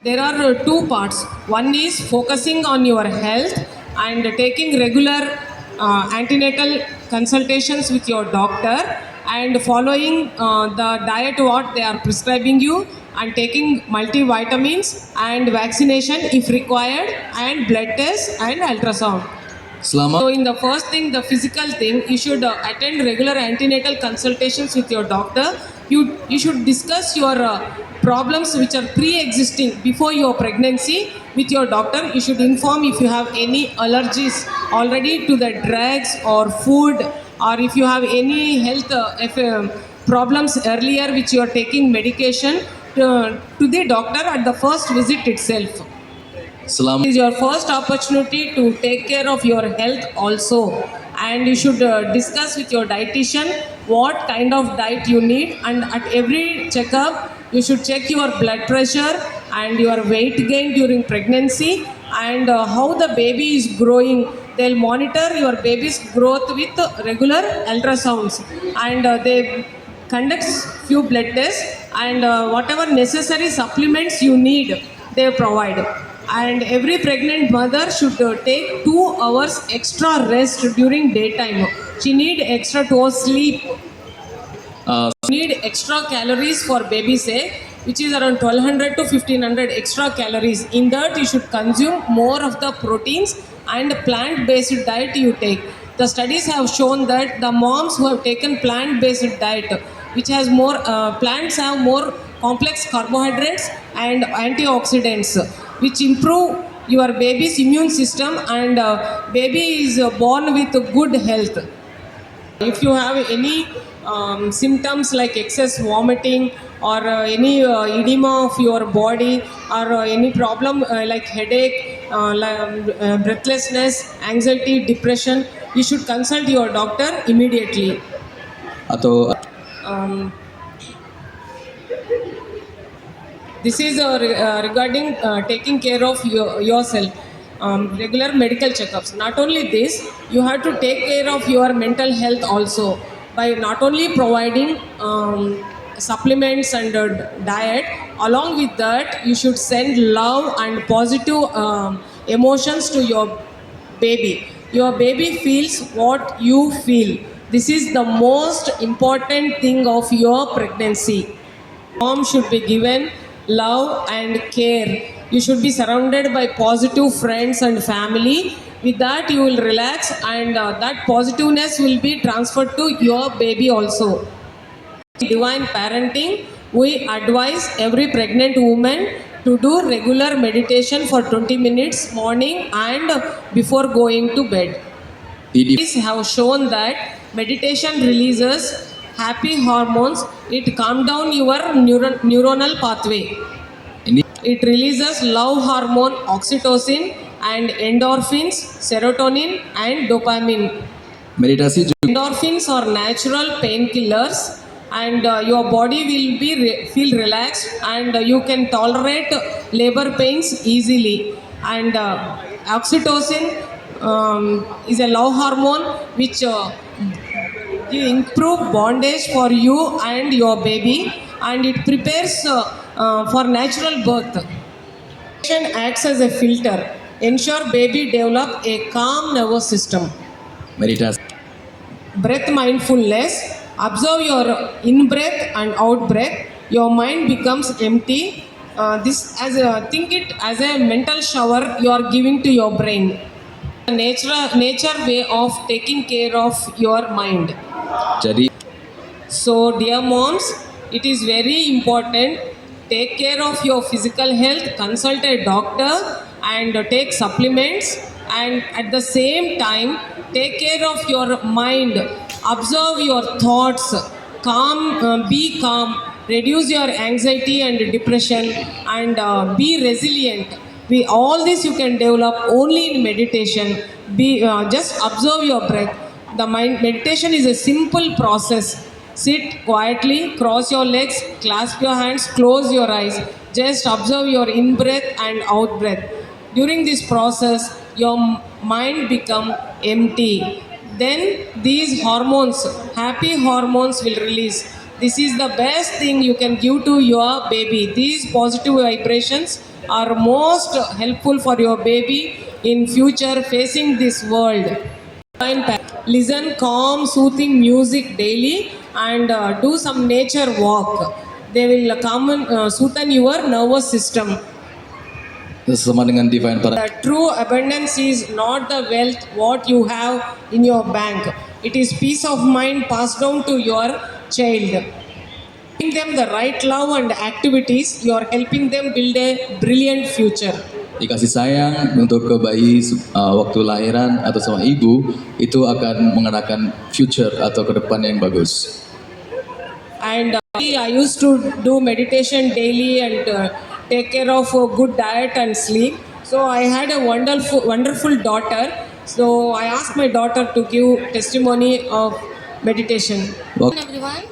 there are two parts. One is focusing on your health and taking regular antenatal consultations with your doctor and following the diet what they are prescribing you and taking multivitamins and vaccination if required and blood test and ultrasound. So in the first thing, the physical thing, you should attend regular antenatal consultations with your doctor. You should discuss your problems which are pre-existing before your pregnancy with your doctor. You should inform if you have any allergies already to the drugs or food, or if you have any health problems earlier which you are taking medication to the doctor at the first visit itself. It is your first opportunity to take care of your health also, and you should discuss with your dietitian what kind of diet you need, and at every checkup you should check your blood pressure and your weight gain during pregnancy and how the baby is growing. They'll monitor your baby's growth with regular ultrasounds, and they conduct few blood tests, and whatever necessary supplements you need they provide. And every pregnant mother should take 2 hours extra rest during daytime. She need extra 2 hours sleep. Need extra calories for baby's sake, which is around 1200 to 1500 extra calories. In that you should consume more of the proteins and plant-based diet you take. The studies have shown that the moms who have taken plant-based diet, which has more plants have more complex carbohydrates and antioxidants, which improve your baby's immune system, and baby is born with good health. If you have any symptoms like excess vomiting or any edema of your body or any problem like headache, breathlessness, anxiety, depression, you should consult your doctor immediately. This is regarding taking care of yourself. Regular medical checkups. Not only this, you have to take care of your mental health also by not only providing supplements and diet. Along with that, you should send love and positive emotions to your baby. Your baby feels what you feel. This is the most important thing of your pregnancy. Mom should be given love and care. You should be surrounded by positive friends and family. With that you will relax, and that positiveness will be transferred to your baby also. Divine parenting, we advise every pregnant woman to do regular meditation for 20 minutes morning and before going to bed. Studies have shown that meditation releases happy hormones. It calms down your neuronal pathway. It releases love hormone oxytocin and endorphins, serotonin and dopamine. Endorphins are natural painkillers, and your body will be feel relaxed, and you can tolerate labor pains easily. And oxytocin is a love hormone which improve bondage for you and your baby, and it prepares for natural birth. Meditation acts as a filter. Ensure baby develop a calm nervous system. Breath mindfulness. Observe your in breath and out breath. Your mind becomes empty. Think it as a mental shower you are giving to your brain. Nature way of taking care of your mind. So dear moms, it is very important. Take care of your physical health, consult a doctor and take supplements, and at the same time take care of your mind. Observe your thoughts, be calm, reduce your anxiety and depression, and be resilient. All this you can develop only in meditation. Just observe your breath. The meditation is a simple process. Sit quietly, cross your legs, clasp your hands, close your eyes. Just observe your in-breath and out-breath. During this process, your mind becomes empty. Then these hormones, happy hormones will release. This is the best thing you can give to your baby. These positive vibrations are most helpful for your baby in future facing this world. Listen calm, soothing music daily and do some nature walk. They will come and soothe your nervous system. Sama dengan divine para. The true abundance is not the wealth what you have in your bank. It is peace of mind passed down to your child. Giving them the right love and activities, you are helping them build a brilliant future. Dikasih sayang untuk ke bayi waktu lahiran atau sama ibu itu akan mengenakan future atau ke depan yang bagus. And I used to do meditation daily and take care of a good diet and sleep. So I had a wonderful daughter. So I asked my daughter to give testimony of meditation. Wak- Everyone,